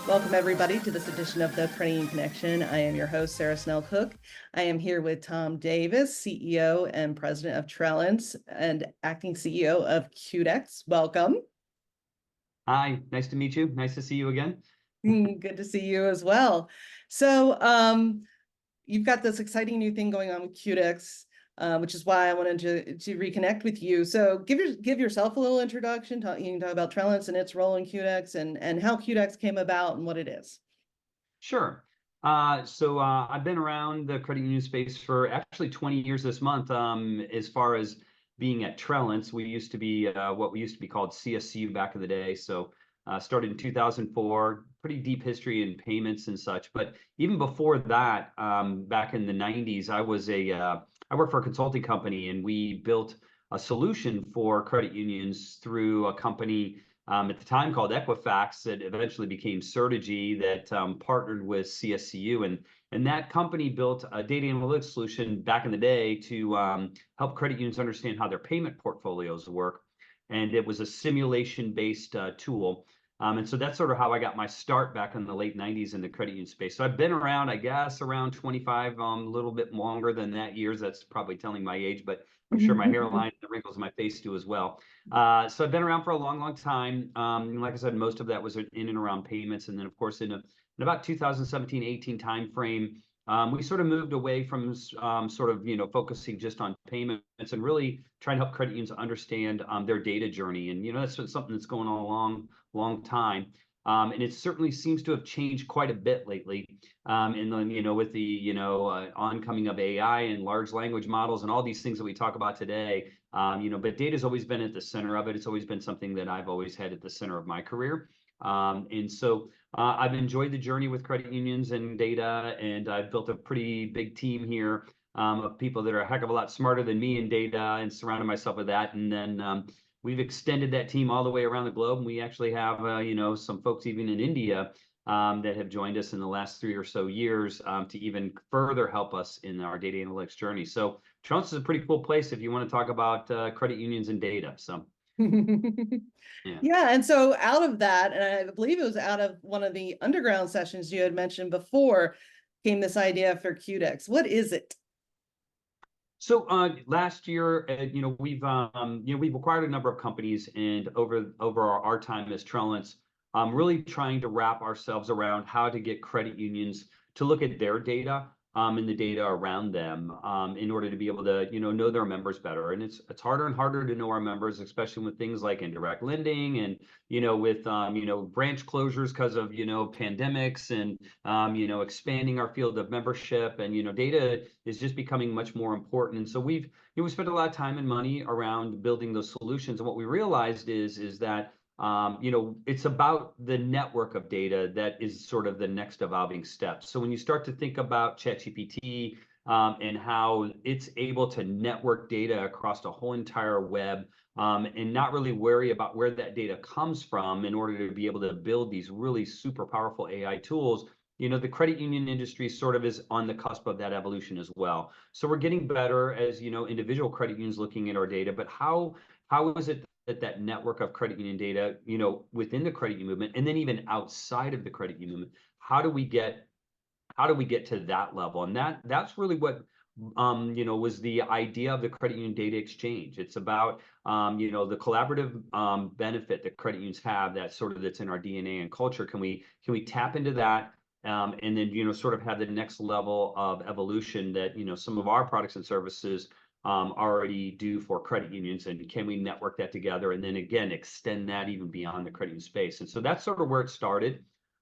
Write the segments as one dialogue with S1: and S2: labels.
S1: Welcome, everybody, to this edition of the Credit Union Connection. I am your host, Sarah Snell Cooke. I am here with Tom Davis, CEO and President of Trellance and acting CEO of CUDX. Welcome.
S2: Hi, nice to meet you. Nice to see you again.
S1: Good to see you as well. So, you've got this exciting new thing going on with CUDX, which is why I wanted to reconnect with you. So give yourself a little introduction. You can talk about Trellance and its role in CUDX and how CUDX came about and what it is.
S2: Sure. I've been around the credit union space for actually 20 years this month. As far as being at Trellance, we used to be what we used to be called CSCU back in the day. Started in 2004, pretty deep history in payments and such. But even before that, back in the 90s, I worked for a consulting company, and we built a solution for credit unions through a company at the time called Equifax that eventually became Certegy that partnered with CSCU. And that company built a data analytics solution back in the day to help credit unions understand how their payment portfolios work. And it was a simulation-based tool. And so that's sort of how I got my start back in the late 90s in the credit union space. So I've been around, I guess, around 25, a little bit longer than that years. That's probably telling my age, but I'm sure my hairline and the wrinkles in my face do as well. So I've been around for a long, long time. Like I said, most of that was in and around payments. And then, of course, in about 2017-18 timeframe, we sort of moved away from focusing just on payments and really trying to help credit unions understand their data journey. And that's something that's going on a long time. And it certainly seems to have changed quite a bit lately. And then, with the, oncoming of AI and large language models and all these things that we talk about today, but data's always been at the center of it. It's always been something that I've always had at the center of my career. I've enjoyed the journey with credit unions and data, and I've built a pretty big team here of people that are a heck of a lot smarter than me in data and surrounded myself with that. And then we've extended that team all the way around the globe. And we actually have, some folks even in India that have joined us in the last 3 or so years to even further help us in our data analytics journey. So Trellance is a pretty cool place if you want to talk about credit unions and data. So. Yeah.
S1: Yeah, and so out of that, and I believe it was out of one of the underground sessions you had mentioned before, came this idea for CUDX. What is it?
S2: So last year, we've acquired a number of companies, and over our time as Trellance, really trying to wrap ourselves around how to get credit unions to look at their data and the data around them in order to be able to know their members better. And it's harder and harder to know our members, especially with things like indirect lending and with branch closures because of pandemics and expanding our field of membership, and data is just becoming much more important. And so we spent a lot of time and money around building those solutions. And what we realized is that it's about the network of data that is sort of the next evolving step. So when you start to think about ChatGPT and how it's able to network data across the whole entire web and not really worry about where that data comes from in order to be able to build these really super powerful AI tools, the credit union industry sort of is on the cusp of that evolution as well. So we're getting better as, individual credit unions looking at our data, but how is it that network of credit union data, within the credit union movement, and then even outside of the credit union movement, how do we get to that level? And that's really what was the idea of the credit union data exchange. It's about the collaborative benefit that credit unions have that's in our DNA and culture. Can we tap into that? And then sort of have the next level of evolution that some of our products and services already do for credit unions, and can we network that together and then again extend that even beyond the credit union space? And so that's sort of where it started.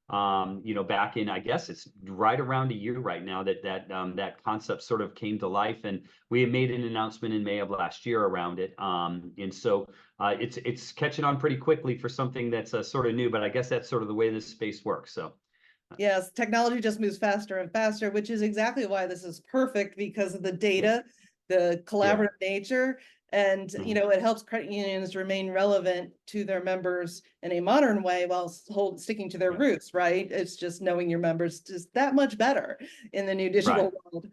S2: Back in, I guess it's right around a year right now that concept sort of came to life, and we had made an announcement in May of last year around it. And so it's catching on pretty quickly for something that's sort of new, but I guess that's sort of the way this space works. So.
S1: Yes, technology just moves faster and faster, which is exactly why this is perfect, because of the data, the collaborative nature, and it helps credit unions remain relevant to their members in a modern way while sticking to their roots, right? It's just knowing your members just that much better in the new digital world.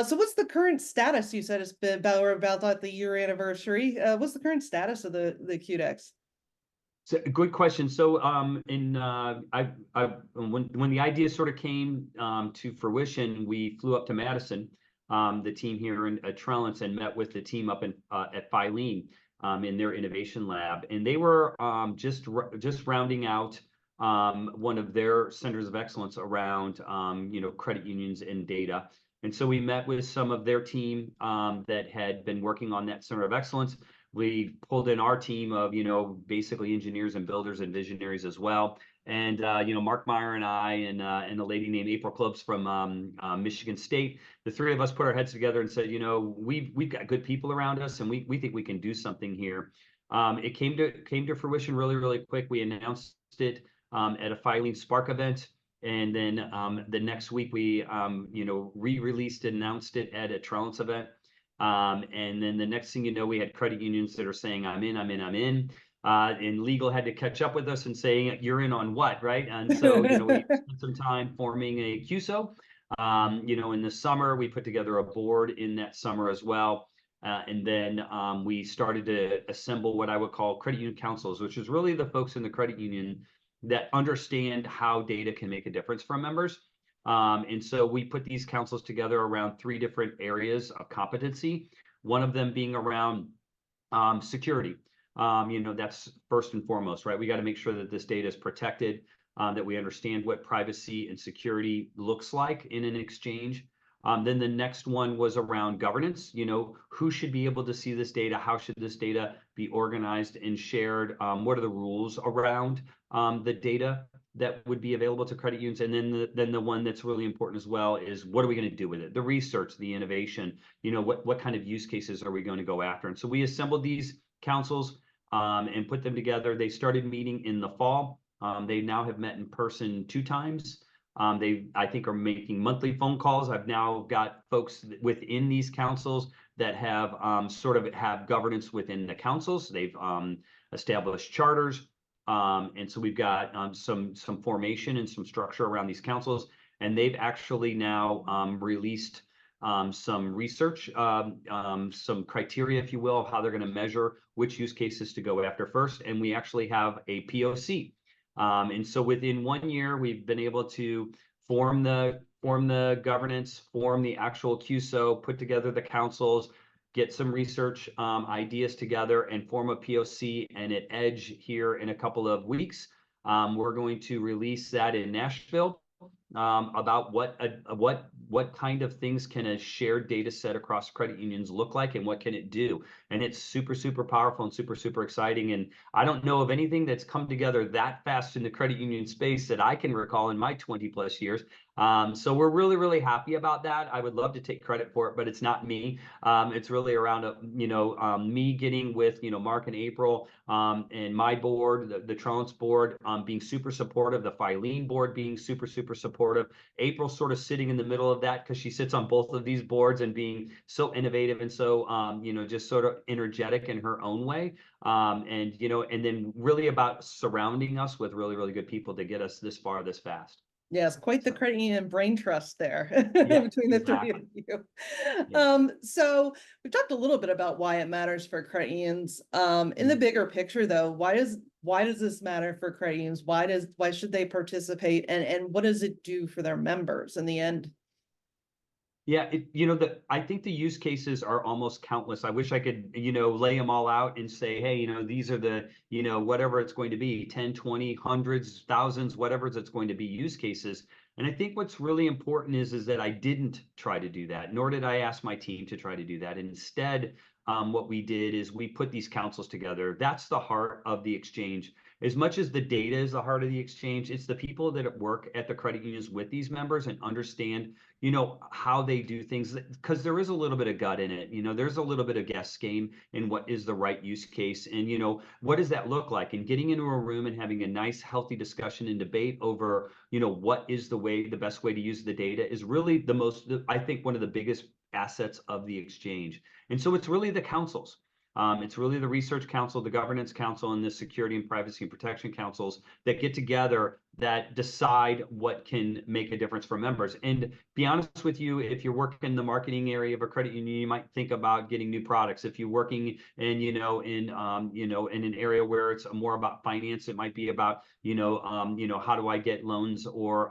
S1: So what's the current status? You said it's been about the year anniversary. What's the current status of the CUDX?
S2: So good question. So when the idea sort of came to fruition, we flew up to Madison, the team here at Trellance, and met with the team up at Filene in their innovation lab, and they were just rounding out one of their centers of excellence around credit unions and data. And so we met with some of their team that had been working on that center of excellence. We pulled in our team of, basically engineers and builders and visionaries as well. And, Mark Meyer and I and a lady named April Klobs from Michigan State, the three of us put our heads together and said, we've got good people around us and we think we can do something here. It came to fruition really, really quick. We announced it at a Filene Spark event. And then the next week we, re-released and announced it at a Trellance event. And then the next thing you know, we had credit unions that are saying, I'm in. And legal had to catch up with us and saying, you're in on what, right? And so, we spent some time forming a CUSO. In the summer, we put together a board in that summer as well. And then we started to assemble what I would call credit union councils, which is really the folks in the credit union that understand how data can make a difference for members. And so we put these councils together around 3 different areas of competency, one of them being around security. That's first and foremost, right? We got to make sure that this data is protected, that we understand what privacy and security looks like in an exchange. Then the next one was around governance. Who should be able to see this data? How should this data be organized and shared? What are the rules around the data that would be available to credit unions? And then the one that's really important as well is, what are we going to do with it? The research, the innovation, what kind of use cases are we going to go after? And so we assembled these councils and put them together. They started meeting in the fall. They now have met in person 2 times. They, I think, are making monthly phone calls. I've now got folks within these councils that have have governance within the councils. They've established charters. And so we've got some formation and some structure around these councils. And they've actually now released some research, some criteria, if you will, of how they're going to measure which use cases to go after first. And we actually have a POC. And so within 1 year, we've been able to form the governance, form the actual CUSO, put together the councils, get some research ideas together, and form a POC. And at Edge here in a couple of weeks, we're going to release that in Nashville about what kind of things can a shared data set across credit unions look like, and what can it do. And it's super, super powerful and super, super exciting. And I don't know of anything that's come together that fast in the credit union space that I can recall in my 20 plus years. So we're really, really happy about that. I would love to take credit for it, but it's not me. It's really around, me getting with, Mark and April and my board, the Trellance board, being super supportive, the Filene board being super, super supportive. April sort of sitting in the middle of that because she sits on both of these boards and being so innovative and so, just sort of energetic in her own way. And then really about surrounding us with really, really good people to get us this far, this fast.
S1: Yes, quite the credit union brain trust there between the 3 of you.
S2: Yeah.
S1: So we've talked a little bit about why it matters for credit unions. In the bigger picture, though, why does this matter for credit unions? Why should they participate, and what does it do for their members in the end?
S2: Yeah, I think the use cases are almost countless. I wish I could, lay them all out and say, hey, these are the, whatever it's going to be, 10, 20, hundreds, thousands, whatever it's going to be use cases. And I think what's really important is that I didn't try to do that, nor did I ask my team to try to do that. And instead, what we did is we put these councils together. That's the heart of the exchange. As much as the data is the heart of the exchange, it's the people that work at the credit unions with these members and understand, how they do things, because there is a little bit of gut in it. There's a little bit of guess game in what is the right use case, and what does that look like, and getting into a room and having a nice healthy discussion and debate over what is the best way to use the data is really I think one of the biggest assets of the exchange. And so it's really the councils. It's really the Research Council, the Governance Council, and the Security and Privacy and Protection Councils that get together that decide what can make a difference for members. And be honest with you, if you're working in the marketing area of a credit union, you might think about getting new products. If you're working in, in an area where it's more about finance, it might be about, how do I get loans or,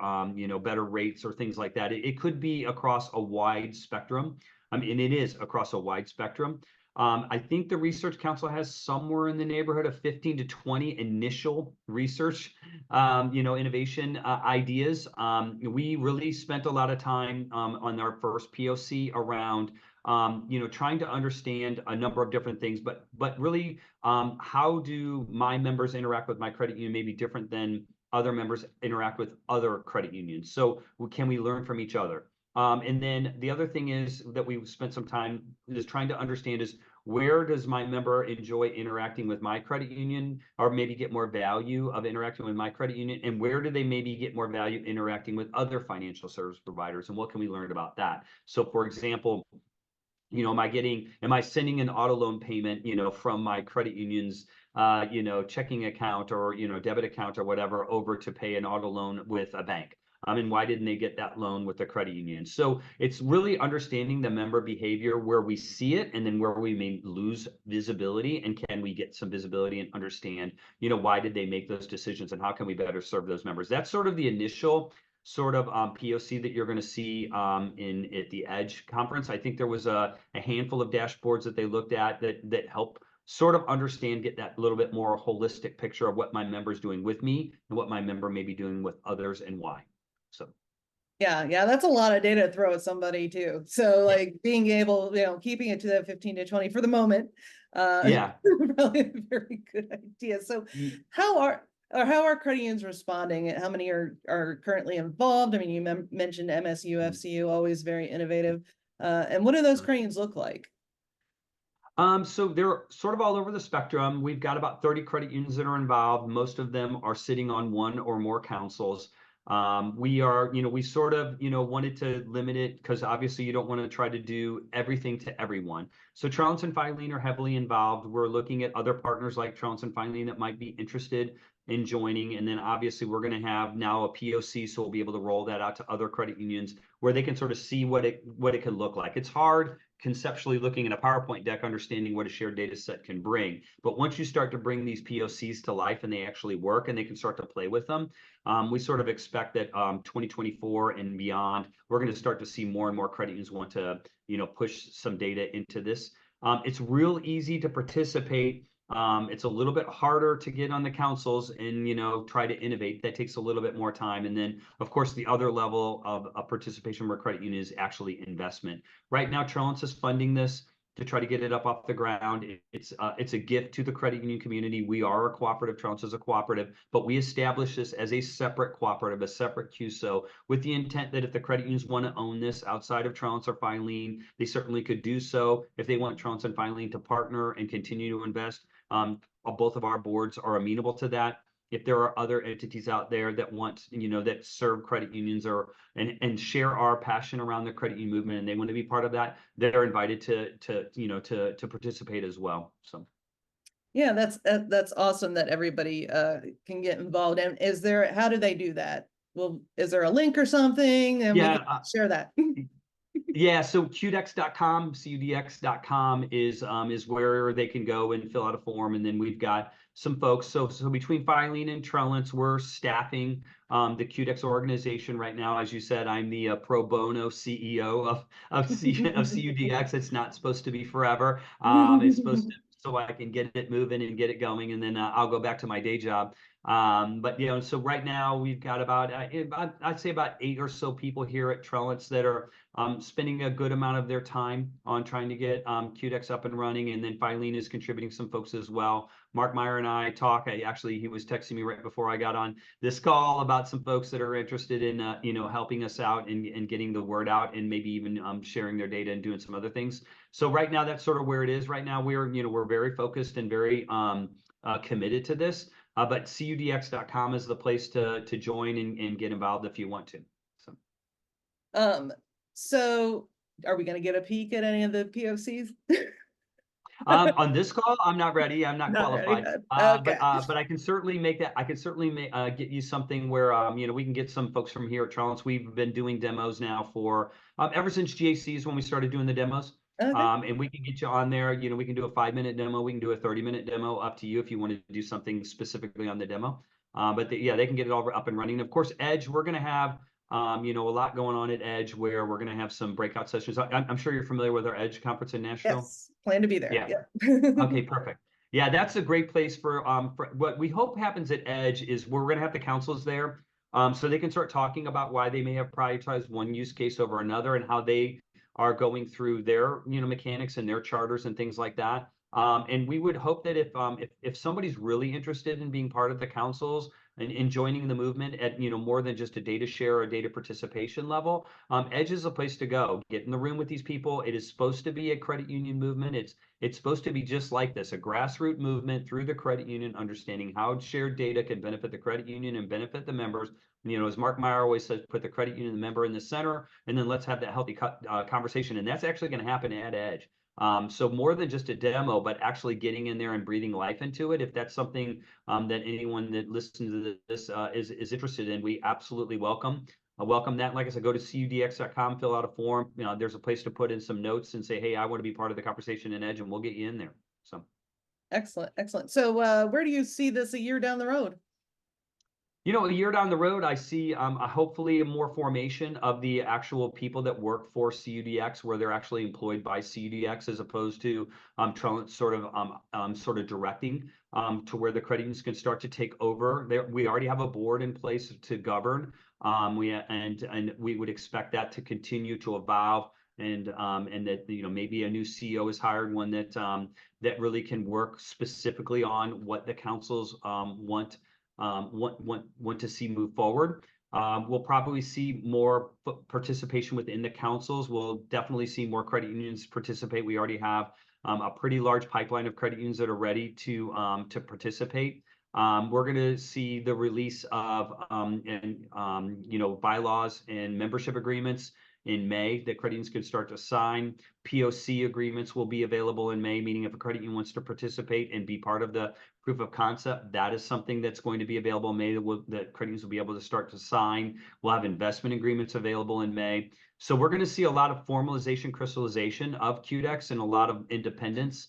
S2: better rates or things like that. It could be across a wide spectrum. And it is across a wide spectrum. I think the Research Council has somewhere in the neighborhood of 15 to 20 initial research, innovation ideas. We really spent a lot of time on our first POC around, trying to understand a number of different things, but really, how do my members interact with my credit union may be different than other members interact with other credit unions. So can we learn from each other? And then the other thing is that we spent some time is trying to understand is where does my member enjoy interacting with my credit union or maybe get more value of interacting with my credit union, and where do they maybe get more value interacting with other financial service providers, and what can we learn about that? So for example, am I sending an auto loan payment, from my credit union's, checking account or, debit account or whatever over to pay an auto loan with a bank? And why didn't they get that loan with the credit union? So it's really understanding the member behavior where we see it and then where we may lose visibility, and can we get some visibility and understand, why did they make those decisions and how can we better serve those members? That's sort of the initial sort of POC that you're going to see at the EDGE conference. I think there was a handful of dashboards that they looked at that help sort of understand, get that little bit more holistic picture of what my member's doing with me and what my member may be doing with others and why. So
S1: yeah, that's a lot of data to throw at somebody too. So like being able, keeping it to that 15 to 20 for the moment,
S2: yeah,
S1: probably a very good idea. So how are credit unions responding? How many are currently involved? I mean, you mentioned MSU, FCU, always very innovative. And what do those credit unions look like?
S2: So they're sort of all over the spectrum. We've got about 30 credit unions that are involved. Most of them are sitting on one or more councils. We sort of, wanted to limit it because obviously you don't want to try to do everything to everyone. So Trellance and Filene are heavily involved. We're looking at other partners like Trellance and Filene that might be interested in joining. And then obviously we're going to have now a POC, so we'll be able to roll that out to other credit unions where they can sort of see what it could look like. It's hard conceptually looking at a PowerPoint deck, understanding what a shared data set can bring. But once you start to bring these POCs to life and they actually work and they can start to play with them, we sort of expect that 2024 and beyond, we're going to start to see more and more credit unions want to, push some data into this. It's real easy to participate. It's a little bit harder to get on the councils and, try to innovate. That takes a little bit more time. And then, of course, the other level of participation where credit union is actually investment. Right now, Trellance is funding this to try to get it up off the ground. It's a gift to the credit union community. We are a cooperative. Trellance is a cooperative, but we established this as a separate cooperative, a separate QSO, with the intent that if the credit unions want to own this outside of Trellance or Filene, they certainly could do so. If they want Trellance and Filene to partner and continue to invest, both of our boards are amenable to that. If there are other entities out there that want, that serve credit unions and share our passion around the credit union movement, and they want to be part of that, they're invited to participate as well. So.
S1: Yeah, that's awesome that everybody can get involved. And how do they do that? Well, is there a link or something? And we can share that.
S2: Yeah, so CUDX.com, CUDX.com is where they can go and fill out a form, and then we've got some folks. So between Filene and Trellance, we're staffing the CUDX organization right now. As you said, I'm the pro bono CEO of CUDX. It's not supposed to be forever. It's supposed to, so I can get it moving and get it going, and then I'll go back to my day job. But so right now we've got about I'd say about 8 or so people here at Trellance that are spending a good amount of their time on trying to get CUDX up and running, and then Filene is contributing some folks as well. Mark Meyer and I talk. He was texting me right before I got on this call about some folks that are interested in helping us out and getting the word out, and maybe even sharing their data and doing some other things. So right now that's sort of where it is. Right now we're very focused and very committed to this. But CUDX.com is the place to join and get involved if you want to.
S1: So are we going to get a peek at any of the POCs?
S2: On this call, I'm not ready. I'm not
S1: Not ready
S2: qualified.
S1: yet. Okay.
S2: But I can certainly make that. I can certainly get you something where we can get some folks from here at Trellance. We've been doing demos now for ever since GACs when we started doing the demos.
S1: Okay.
S2: And we can get you on there. We can do a 5-minute demo. We can do a 30-minute demo. Up to you if you want to do something specifically on the demo. Yeah, they can get it all up and running. Of course, Edge, we're going to have a lot going on at Edge where we're going to have some breakout sessions. I'm sure you're familiar with our Edge conference in Nashville.
S1: Yes. Plan to be there.
S2: Yeah.
S1: Yeah.
S2: Okay, perfect. Yeah, that's a great place for what we hope happens at Edge is we're going to have the councils there, so they can start talking about why they may have prioritized one use case over another and how they are going through their mechanics and their charters and things like that. And we would hope that if somebody's really interested in being part of the councils and joining the movement at more than just a data share or data participation level, Edge is a place to go. Get in the room with these people. It is supposed to be a credit union movement. It's supposed to be just like this, a grassroots movement through the credit union, understanding how shared data can benefit the credit union and benefit the members. As Mark Meyer always says, put the credit union and the member in the center, and then let's have that healthy conversation. And that's actually going to happen at Edge. So more than just a demo, but actually getting in there and breathing life into it. If that's something that anyone that listens to this is interested in, we absolutely welcome that. Like I said, go to CUDX.com, fill out a form. There's a place to put in some notes and say, hey, I want to be part of the conversation in Edge, and we'll get you in there. So
S1: Excellent. Excellent. So where do you see this a year down the road?
S2: a year down the road, I see hopefully more formation of the actual people that work for CUDX, where they're actually employed by CUDX, as opposed to Trellance sort of directing to where the credit unions can start to take over. We already have a board in place to govern. We would expect that to continue to evolve. And that maybe a new CEO is hired, one that really can work specifically on what the councils want to see move forward. We'll probably see more participation within the councils. We'll definitely see more credit unions participate. We already have a pretty large pipeline of credit unions that are ready to participate. We're going to see the release of bylaws and membership agreements in May that credit unions can start to sign. POC agreements will be available in May, meaning if a credit union wants to participate and be part of the proof of concept, that is something that's going to be available in May that credit unions will be able to start to sign. We'll have investment agreements available in May. So we're going to see a lot of formalization, crystallization of CUDX and a lot of independence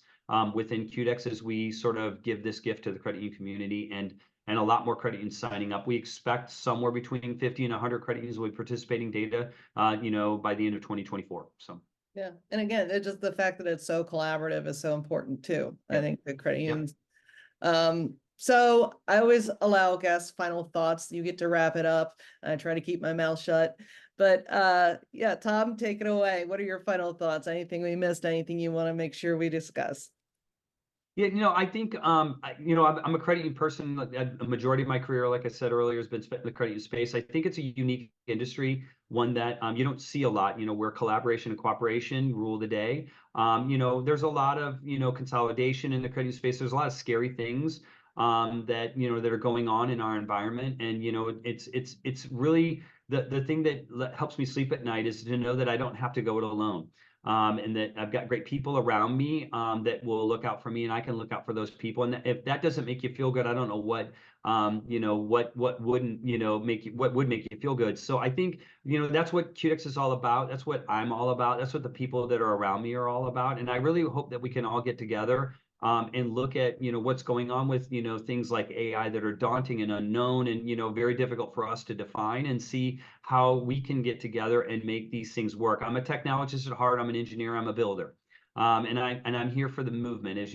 S2: within CUDX as we sort of give this gift to the credit union community and a lot more credit unions signing up. We expect somewhere between 50 and 100 credit unions will be participating data, by the end of 2024. So.
S1: Yeah. And again, it's just the fact that it's so collaborative is so important too.
S2: Yep.
S1: I think the credit
S2: Yep.
S1: unions. So I always allow guests final thoughts. You get to wrap it up. I try to keep my mouth shut. But yeah, Tom, take it away. What are your final thoughts? Anything we missed? Anything you want to make sure we discuss?
S2: Yeah, I think I'm a credit union person. A majority of my career, like I said earlier, has been spent in the credit union space. I think it's a unique industry, one that you don't see a lot. Where collaboration and cooperation rule the day. There's a lot of consolidation in the credit union space. There's a lot of scary things that that are going on in our environment, and it's really the thing that helps me sleep at night is to know that I don't have to go it alone. And that I've got great people around me that will look out for me, and I can look out for those people. And if that doesn't make you feel good, I don't know what wouldn't what would make you feel good. So I think that's what CUDX is all about. That's what I'm all about. That's what the people that are around me are all about. And I really hope that we can all get together and look at what's going on with things like AI that are daunting and unknown and very difficult for us to define, and see how we can get together and make these things work. I'm a technologist at heart. I'm an engineer. I'm a builder. And I'm here for the movement, as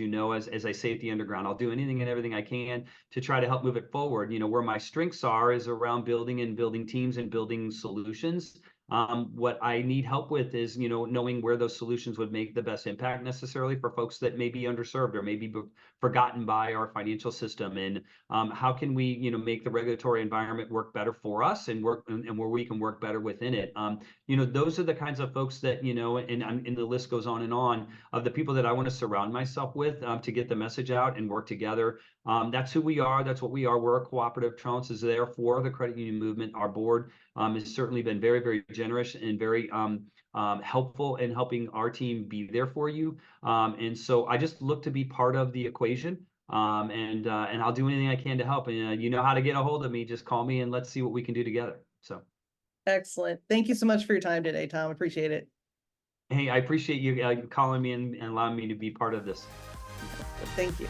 S2: as I say at the underground. I'll do anything and everything I can to try to help move it forward. Where my strengths are is around building teams and building solutions. What I need help with is, knowing where those solutions would make the best impact necessarily for folks that may be underserved or may be forgotten by our financial system. And how can we, make the regulatory environment work better for us and where we can work better within it. Those are the kinds of folks that, and the list goes on of the people that I want to surround myself with to get the message out and work together. That's who we are. That's what we are. We're a cooperative. Trellance is there for the credit union movement. Our board has certainly been very, very generous and very helpful in helping our team be there for you. And so I just look to be part of the equation. And I'll do anything I can to help. And you know how to get a hold of me. Just call me and let's see what we can do together. So,
S1: Excellent. Thank you so much for your time today, Tom. Appreciate it.
S2: hey, I appreciate you calling me and allowing me to be part of this.
S1: Thank you.